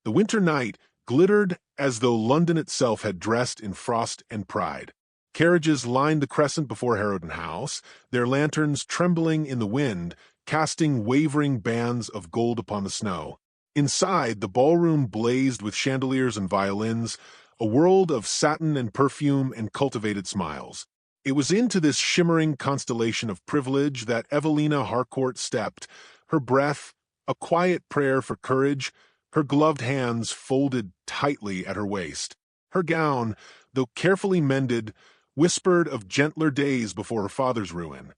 The winter night glittered as though London itself had dressed in frost and pride. Carriages lined the crescent before Harrowden House, their lanterns trembling in the wind, casting wavering bands of gold upon the snow. Inside, the ballroom blazed with chandeliers and violins, a world of satin and perfume and cultivated smiles. It was into this shimmering constellation of privilege that Evelina Harcourt stepped, her breath a quiet prayer for courage, her gloved hands folded tightly at her waist. Her gown, though carefully mended, whispered of gentler days before her father's ruin.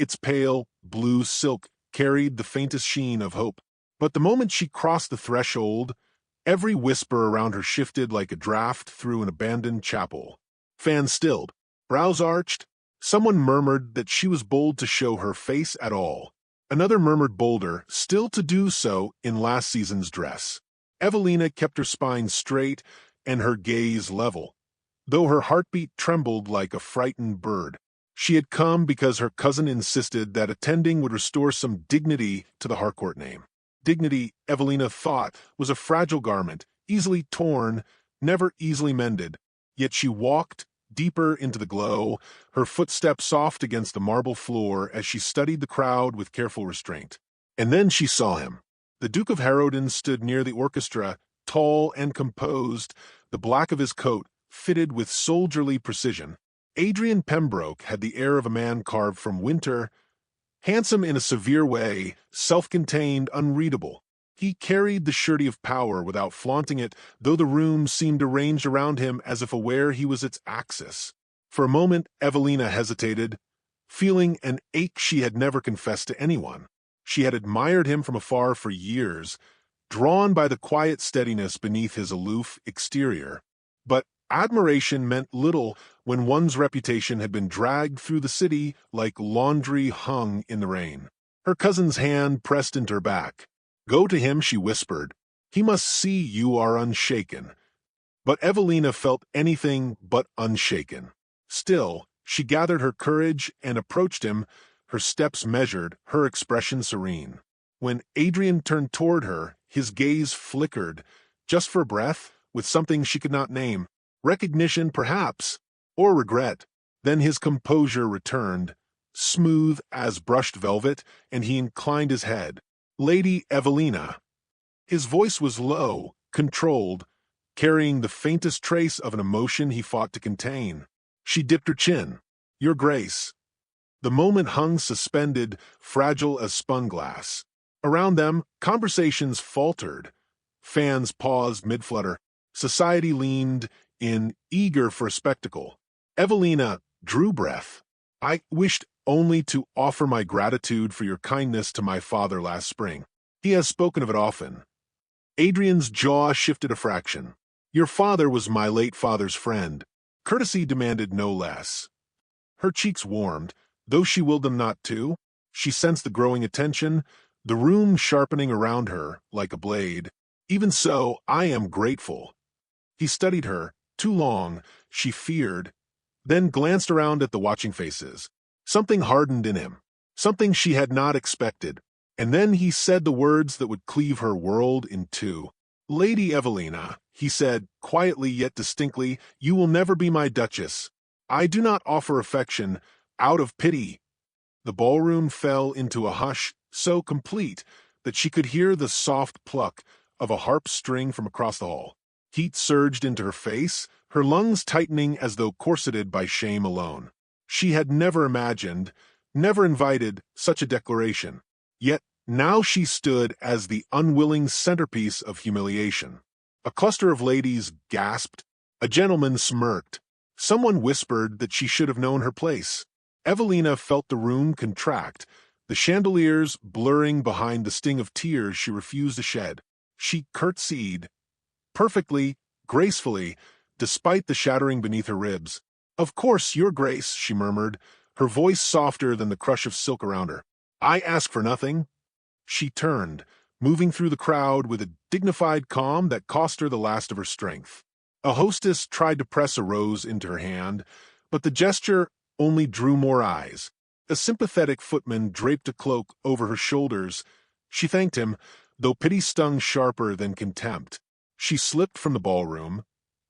Its pale, blue silk carried the faintest sheen of hope. But the moment she crossed the threshold, every whisper around her shifted like a draft through an abandoned chapel. Fans stilled, brows arched. Someone murmured that she was bold to show her face at all. Another murmured bolder, still to do so in last season's dress. Evelina kept her spine straight and her gaze level, though her heartbeat trembled like a frightened bird. She had come because her cousin insisted that attending would restore some dignity to the Harcourt name. Dignity, Evelina thought, was a fragile garment, easily torn, never easily mended. Yet she walked deeper into the glow, her footsteps soft against the marble floor as she studied the crowd with careful restraint. And then she saw him. The Duke of Harrowden stood near the orchestra, tall and composed, the black of his coat fitted with soldierly precision. Adrian Pembroke had the air of a man carved from winter, handsome in a severe way, self-contained, unreadable. He carried the surety of power without flaunting it, though the room seemed arranged around him as if aware he was its axis. For a moment, Evelina hesitated, feeling an ache she had never confessed to anyone. She had admired him from afar for years, drawn by the quiet steadiness beneath his aloof exterior. But admiration meant little when one's reputation had been dragged through the city like laundry hung in the rain. Her cousin's hand pressed into her back. "Go to him," she whispered. "He must see you are unshaken." But Evelina felt anything but unshaken. Still, she gathered her courage and approached him, her steps measured, her expression serene. When Adrian turned toward her, his gaze flickered, just for a breath, with something she could not name. Recognition, perhaps, or regret. Then his composure returned, smooth as brushed velvet, and he inclined his head. "Lady Evelina." His voice was low, controlled, carrying the faintest trace of an emotion he fought to contain. She dipped her chin. "Your Grace." The moment hung suspended, fragile as spun glass. Around them, conversations faltered. Fans paused mid-flutter. Society leaned in, eager for a spectacle. Evelina drew breath. "I wished only to offer my gratitude for your kindness to my father last spring. He has spoken of it often." Adrian's jaw shifted a fraction. "Your father was my late father's friend." Courtesy demanded no less. Her cheeks warmed, though she willed them not to. She sensed the growing attention, the room sharpening around her like a blade. "Even so, I am grateful." He studied her, too long, she feared, then glanced around at the watching faces. Something hardened in him, something she had not expected, and then he said the words that would cleave her world in two. "Lady Evelina," he said, quietly yet distinctly, "you will never be my Duchess. I do not offer affection out of pity." The ballroom fell into a hush so complete that she could hear the soft pluck of a harp string from across the hall. Heat surged into her face, her lungs tightening as though corseted by shame alone. She had never imagined, never invited such a declaration. Yet now she stood as the unwilling centerpiece of humiliation. A cluster of ladies gasped. A gentleman smirked. Someone whispered that she should have known her place. Evelina felt the room contract, the chandeliers blurring behind the sting of tears she refused to shed. She curtsied, perfectly, gracefully, despite the shattering beneath her ribs. "Of course, Your Grace," she murmured, her voice softer than the crush of silk around her. "I ask for nothing." She turned, moving through the crowd with a dignified calm that cost her the last of her strength. A hostess tried to press a rose into her hand, but the gesture only drew more eyes. A sympathetic footman draped a cloak over her shoulders. She thanked him, though pity stung sharper than contempt. She slipped from the ballroom,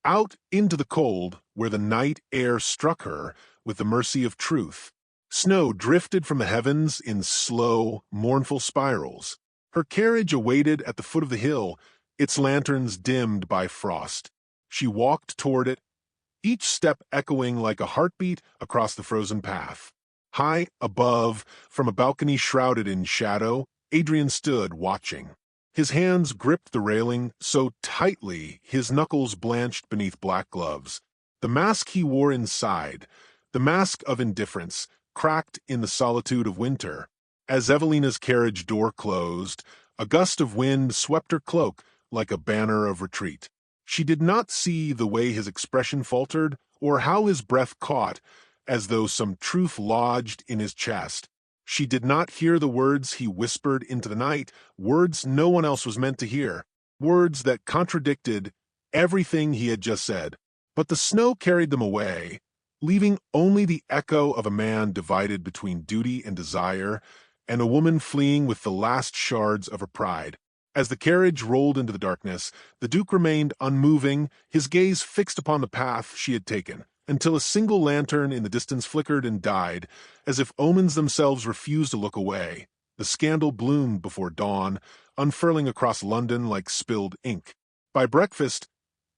out into the cold where the night air struck her with the mercy of truth. Snow drifted from the heavens in slow, mournful spirals. Her carriage awaited at the foot of the hill, its lanterns dimmed by frost. She walked toward it, each step echoing like a heartbeat across the frozen path. High above, from a balcony shrouded in shadow, Adrian stood watching. His hands gripped the railing so tightly his knuckles blanched beneath black gloves. The mask he wore inside, the mask of indifference, cracked in the solitude of winter. As Evelina's carriage door closed, a gust of wind swept her cloak like a banner of retreat. She did not see the way his expression faltered or how his breath caught, as though some truth lodged in his chest. She did not hear the words he whispered into the night, words no one else was meant to hear, words that contradicted everything he had just said. But the snow carried them away, leaving only the echo of a man divided between duty and desire, and a woman fleeing with the last shards of her pride. As the carriage rolled into the darkness, the Duke remained unmoving, his gaze fixed upon the path she had taken, until a single lantern in the distance flickered and died, as if omens themselves refused to look away. The scandal bloomed before dawn, unfurling across London like spilled ink. By breakfast,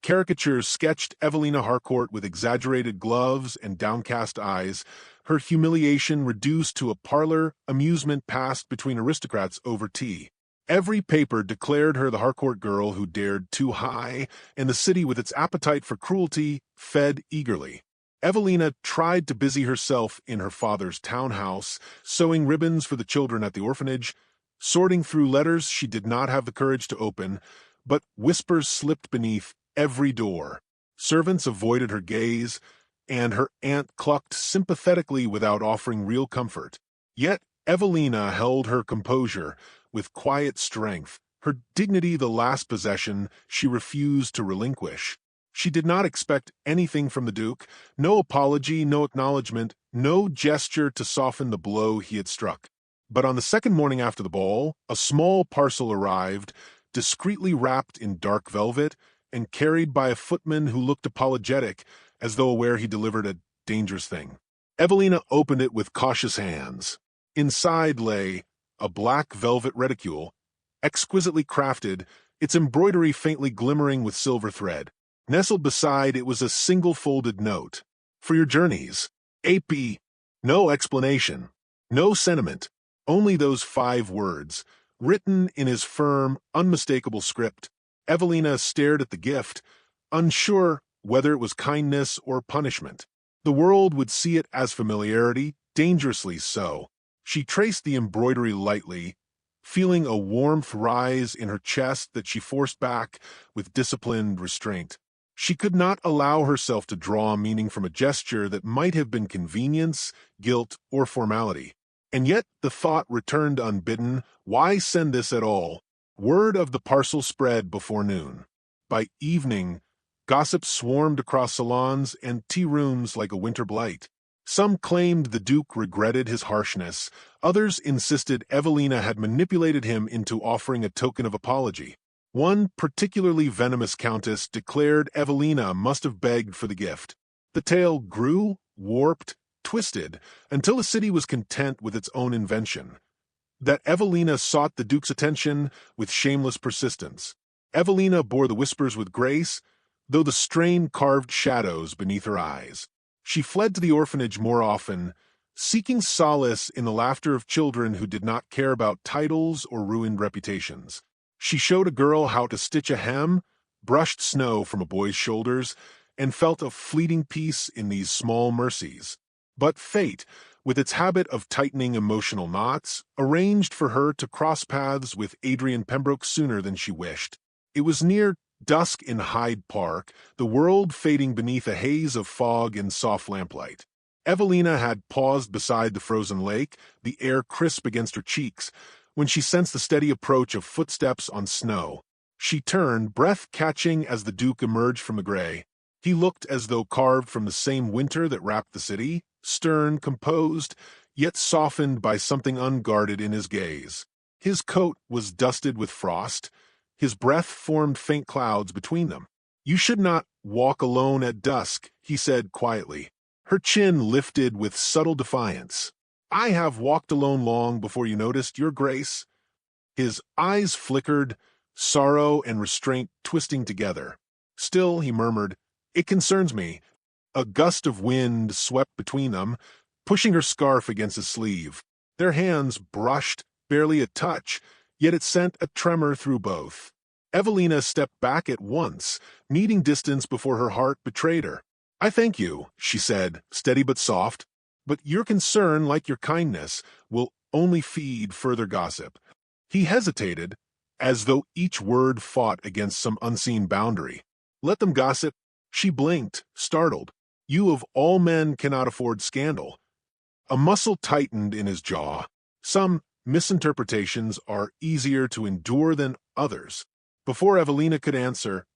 caricatures sketched Evelina Harcourt with exaggerated gloves and downcast eyes, her humiliation reduced to a parlor amusement passed between aristocrats over tea. Every paper declared her the Harcourt girl who dared too high, and the city with its appetite for cruelty fed eagerly. Evelina tried to busy herself in her father's townhouse, sewing ribbons for the children at the orphanage, sorting through letters she did not have the courage to open, but whispers slipped beneath every door. Servants avoided her gaze, and her aunt clucked sympathetically without offering real comfort. Yet Evelina held her composure with quiet strength, her dignity the last possession she refused to relinquish. She did not expect anything from the Duke, no apology, no acknowledgement, no gesture to soften the blow he had struck. But on the second morning after the ball, a small parcel arrived, discreetly wrapped in dark velvet, and carried by a footman who looked apologetic, as though aware he delivered a dangerous thing. Evelina opened it with cautious hands. Inside lay a black velvet reticule, exquisitely crafted, its embroidery faintly glimmering with silver thread. Nestled beside it was a single-folded note. "For your journeys. A.P." No explanation, no sentiment, only those 5 words, written in his firm, unmistakable script. Evelina stared at the gift, unsure whether it was kindness or punishment. The world would see it as familiarity, dangerously so. She traced the embroidery lightly, feeling a warmth rise in her chest that she forced back with disciplined restraint. She could not allow herself to draw meaning from a gesture that might have been convenience, guilt, or formality. And yet the thought returned unbidden, why send this at all? Word of the parcel spread before noon. By evening, gossip swarmed across salons and tea-rooms like a winter blight. Some claimed the Duke regretted his harshness, others insisted Evelina had manipulated him into offering a token of apology. One particularly venomous countess declared Evelina must have begged for the gift. The tale grew, warped, twisted, until the city was content with its own invention. That Evelina sought the Duke's attention with shameless persistence. Evelina bore the whispers with grace, though the strain carved shadows beneath her eyes. She fled to the orphanage more often, seeking solace in the laughter of children who did not care about titles or ruined reputations. She showed a girl how to stitch a hem, brushed snow from a boy's shoulders, and felt a fleeting peace in these small mercies. But fate, with its habit of tightening emotional knots, arranged for her to cross paths with Adrian Pembroke sooner than she wished. It was near dusk in Hyde Park, the world fading beneath a haze of fog and soft lamplight. Evelina had paused beside the frozen lake, the air crisp against her cheeks, when she sensed the steady approach of footsteps on snow. She turned, breath catching as the Duke emerged from the gray. He looked as though carved from the same winter that wrapped the city, stern, composed, yet softened by something unguarded in his gaze. His coat was dusted with frost, His breath formed faint clouds between them. "You should not walk alone at dusk," he said quietly. Her chin lifted with subtle defiance. "I have walked alone long before you noticed, Your Grace." His eyes flickered, sorrow and restraint twisting together. "Still," he murmured, "it concerns me." A gust of wind swept between them, pushing her scarf against his sleeve. Their hands brushed, barely a touch, yet it sent a tremor through both. Evelina stepped back at once, needing distance before her heart betrayed her. "I thank you," she said, steady but soft, "but your concern, like your kindness, will only feed further gossip." He hesitated, as though each word fought against some unseen boundary. "Let them gossip." She blinked, startled. "You of all men cannot afford scandal." A muscle tightened in his jaw. Some misinterpretations are easier to endure than others. Before Evelina could answer,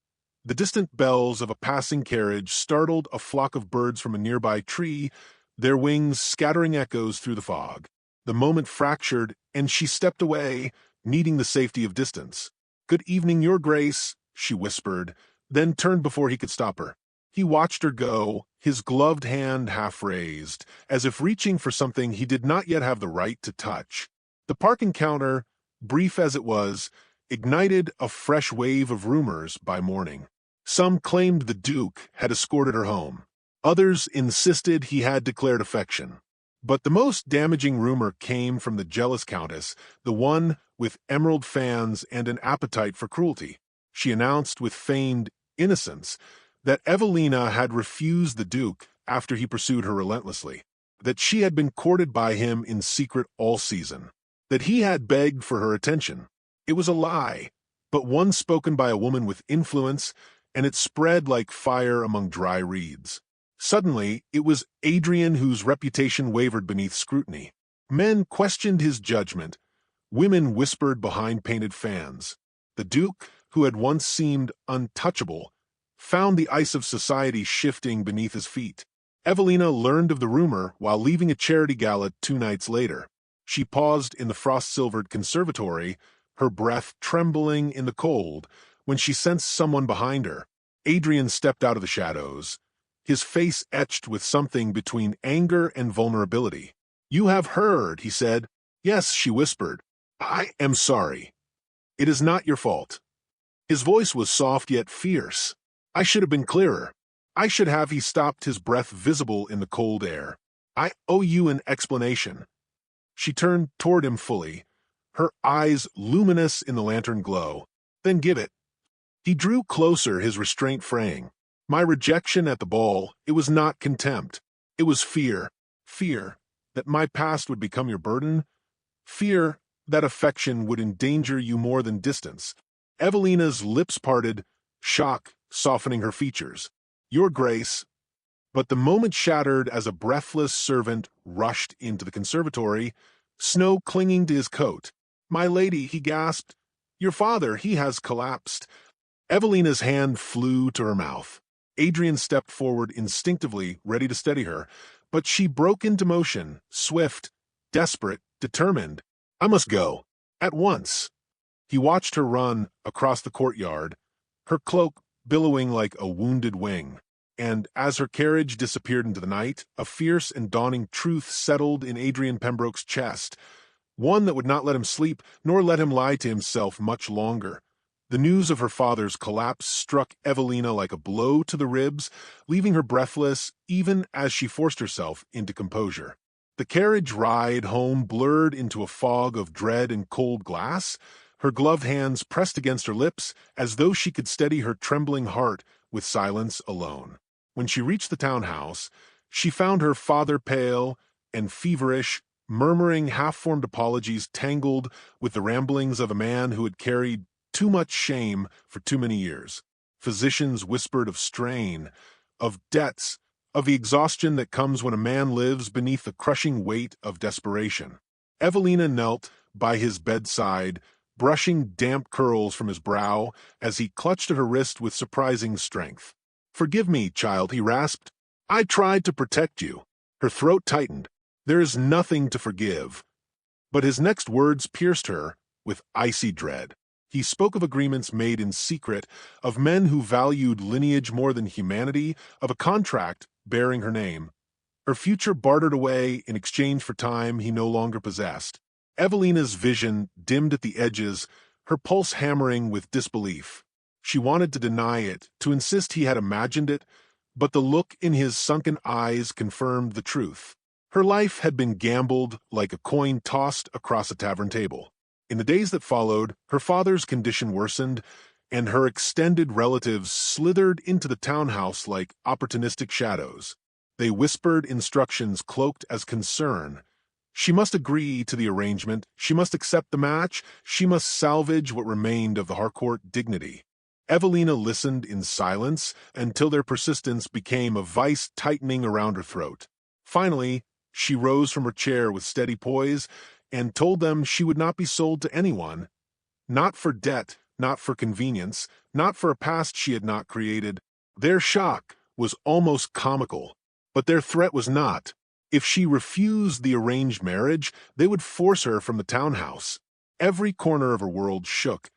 the distant bells of a passing carriage startled a flock of birds from a nearby tree, their wings scattering echoes through the fog. The moment fractured, and she stepped away, needing the safety of distance. "Good evening, Your Grace," she whispered, then turned before he could stop her. He watched her go, his gloved hand half raised, as if reaching for something he did not yet have the right to touch. The park encounter, brief as it was, ignited a fresh wave of rumors by morning. Some claimed the Duke had escorted her home. Others insisted he had declared affection. But the most damaging rumor came from the jealous countess, the one with emerald fans and an appetite for cruelty. She announced with feigned innocence that Evelina had refused the Duke after he pursued her relentlessly, that she had been courted by him in secret all season, that he had begged for her attention. It was a lie, but one spoken by a woman with influence, and it spread like fire among dry reeds. Suddenly, it was Adrian whose reputation wavered beneath scrutiny. Men questioned his judgment. Women whispered behind painted fans. The Duke, who had once seemed untouchable, found the ice of society shifting beneath his feet. Evelina learned of the rumor while leaving a charity gala 2 nights later. She paused in the frost-silvered conservatory, her breath trembling in the cold, when she sensed someone behind her. Adrian stepped out of the shadows, his face etched with something between anger and vulnerability. "You have heard," he said. "Yes," she whispered. "I am sorry. It is not your fault." His voice was soft yet fierce. "I should have been clearer. I should have." He stopped, his breath visible in the cold air. "I owe you an explanation." She turned toward him fully, her eyes luminous in the lantern glow. "Then give it." He drew closer, his restraint fraying. "My rejection at the ball, it was not contempt. It was fear. Fear that my past would become your burden. Fear that affection would endanger you more than distance." Evelina's lips parted, shock softening her features. "Your Grace." But the moment shattered as a breathless servant rushed into the conservatory, snow clinging to his coat. "My lady," he gasped. "Your father, he has collapsed." Evelina's hand flew to her mouth. Adrian stepped forward instinctively, ready to steady her, but she broke into motion, swift, desperate, determined. "I must go. At once." He watched her run across the courtyard, her cloak billowing like a wounded wing. And as her carriage disappeared into the night, a fierce and dawning truth settled in Adrian Pembroke's chest, one that would not let him sleep nor let him lie to himself much longer. The news of her father's collapse struck Evelina like a blow to the ribs, leaving her breathless even as she forced herself into composure. The carriage ride home blurred into a fog of dread and cold glass, her gloved hands pressed against her lips as though she could steady her trembling heart with silence alone. When she reached the townhouse, she found her father pale and feverish, murmuring half-formed apologies tangled with the ramblings of a man who had carried too much shame for too many years. Physicians whispered of strain, of debts, of the exhaustion that comes when a man lives beneath the crushing weight of desperation. Evelina knelt by his bedside, brushing damp curls from his brow as he clutched at her wrist with surprising strength. "Forgive me, child," he rasped. "I tried to protect you." Her throat tightened. "There is nothing to forgive." But his next words pierced her with icy dread. He spoke of agreements made in secret, of men who valued lineage more than humanity, of a contract bearing her name. Her future bartered away in exchange for time he no longer possessed. Evelina's vision dimmed at the edges, her pulse hammering with disbelief. She wanted to deny it, to insist he had imagined it, but the look in his sunken eyes confirmed the truth. Her life had been gambled like a coin tossed across a tavern table. In the days that followed, her father's condition worsened, and her extended relatives slithered into the townhouse like opportunistic shadows. They whispered instructions cloaked as concern. She must agree to the arrangement, she must accept the match, she must salvage what remained of the Harcourt dignity. Evelina listened in silence until their persistence became a vice tightening around her throat. Finally, she rose from her chair with steady poise and told them she would not be sold to anyone, not for debt, not for convenience, not for a past she had not created. Their shock was almost comical, but their threat was not. If she refused the arranged marriage, they would force her from the townhouse. Every corner of her world shook,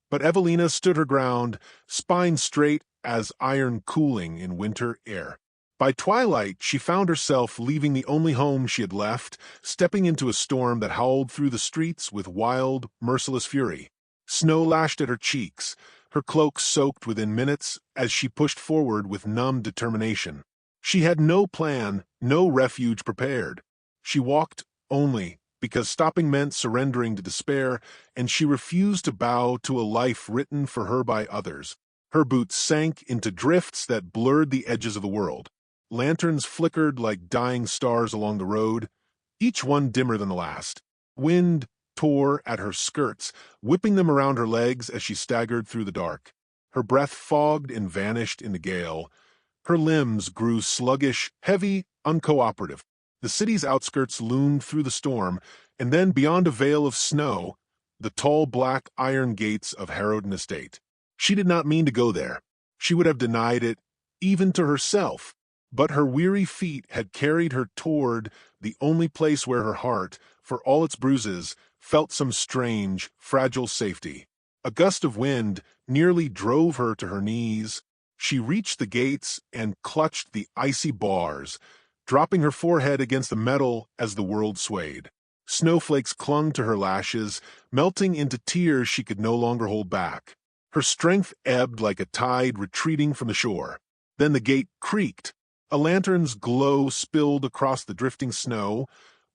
but Evelina stood her ground, spine straight as iron cooling in winter air. By twilight, she found herself leaving the only home she had left, stepping into a storm that howled through the streets with wild, merciless fury. Snow lashed at her cheeks, her cloak soaked within minutes as she pushed forward with numb determination. She had no plan, no refuge prepared. She walked only because stopping meant surrendering to despair, and she refused to bow to a life written for her by others. Her boots sank into drifts that blurred the edges of the world. Lanterns flickered like dying stars along the road, each one dimmer than the last. Wind tore at her skirts, whipping them around her legs as she staggered through the dark. Her breath fogged and vanished in the gale. Her limbs grew sluggish, heavy, uncooperative. The city's outskirts loomed through the storm, and then beyond a veil of snow, the tall black iron gates of Harrowden Estate. She did not mean to go there. She would have denied it, even to herself. But her weary feet had carried her toward the only place where her heart, for all its bruises, felt some strange, fragile safety. A gust of wind nearly drove her to her knees. She reached the gates and clutched the icy bars, dropping her forehead against the metal as the world swayed. Snowflakes clung to her lashes, melting into tears she could no longer hold back. Her strength ebbed like a tide retreating from the shore. Then the gate creaked. A lantern's glow spilled across the drifting snow,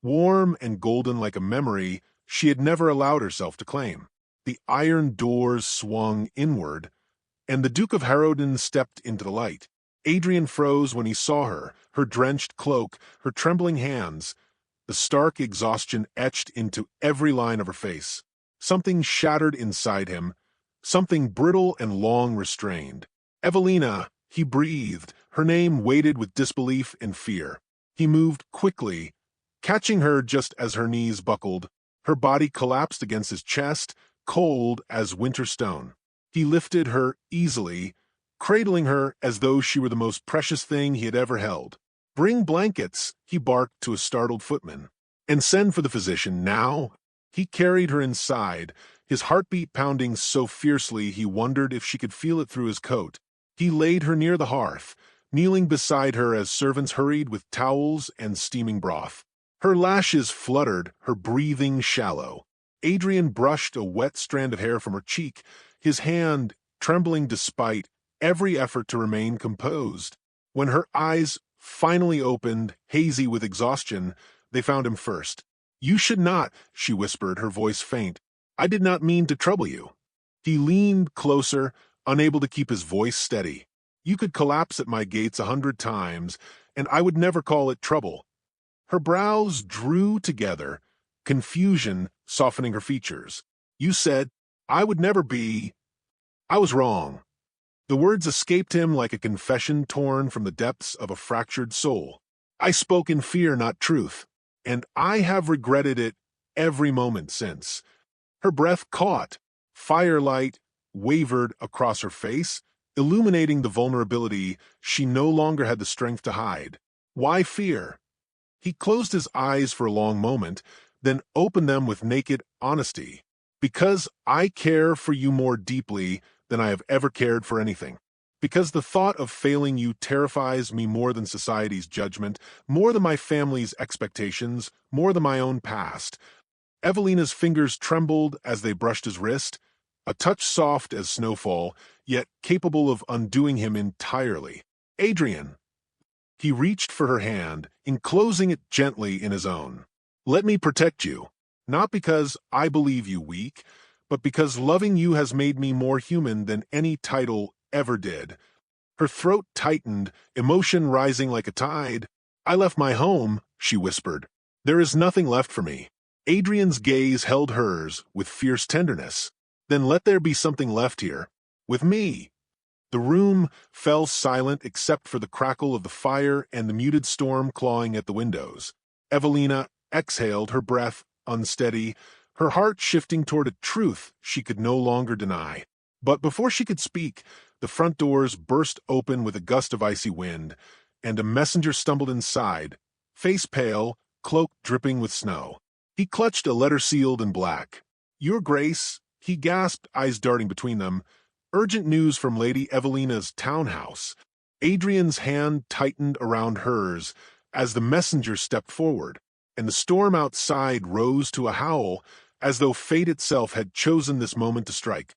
warm and golden like a memory she had never allowed herself to claim. The iron doors swung inward, and the Duke of Harrowden stepped into the light. Adrian froze when he saw her, her drenched cloak, her trembling hands, the stark exhaustion etched into every line of her face. Something shattered inside him, something brittle and long restrained. "Evelina," he breathed, her name weighted with disbelief and fear. He moved quickly, catching her just as her knees buckled. Her body collapsed against his chest, cold as winter stone. He lifted her easily, cradling her as though she were the most precious thing he had ever held. "Bring blankets," he barked to a startled footman. "And send for the physician now." He carried her inside, his heartbeat pounding so fiercely he wondered if she could feel it through his coat. He laid her near the hearth, kneeling beside her as servants hurried with towels and steaming broth. Her lashes fluttered, her breathing shallow. Adrian brushed a wet strand of hair from her cheek, his hand trembling despite every effort to remain composed. When her eyes finally opened, hazy with exhaustion, they found him first. "You should not," she whispered, her voice faint. "I did not mean to trouble you." He leaned closer, unable to keep his voice steady. "You could collapse at my gates 100 times, and I would never call it trouble." Her brows drew together, confusion softening her features. "You said I would never be. I was wrong." The words escaped him like a confession torn from the depths of a fractured soul. "I spoke in fear, not truth, and I have regretted it every moment since." Her breath caught. Firelight wavered across her face, illuminating the vulnerability she no longer had the strength to hide. Why fear? He closed his eyes for a long moment, then opened them with naked honesty. Because I care for you more deeply than I have ever cared for anything. Because the thought of failing you terrifies me more than society's judgment, more than my family's expectations, more than my own past. Evelina's fingers trembled as they brushed his wrist, a touch soft as snowfall, yet capable of undoing him entirely. Adrian. He reached for her hand, enclosing it gently in his own. Let me protect you. Not because I believe you weak, but because loving you has made me more human than any title ever did. Her throat tightened, emotion rising like a tide. I left my home, she whispered. There is nothing left for me. Adrian's gaze held hers with fierce tenderness. Then let there be something left here. With me. The room fell silent except for the crackle of the fire and the muted storm clawing at the windows. Evelina exhaled, her breath unsteady, her heart shifting toward a truth she could no longer deny. But before she could speak, the front doors burst open with a gust of icy wind, and a messenger stumbled inside, face pale, cloak dripping with snow. He clutched a letter sealed in black. Your Grace, he gasped, eyes darting between them. Urgent news from Lady Evelina's townhouse. Adrian's hand tightened around hers as the messenger stepped forward, and the storm outside rose to a howl as though fate itself had chosen this moment to strike.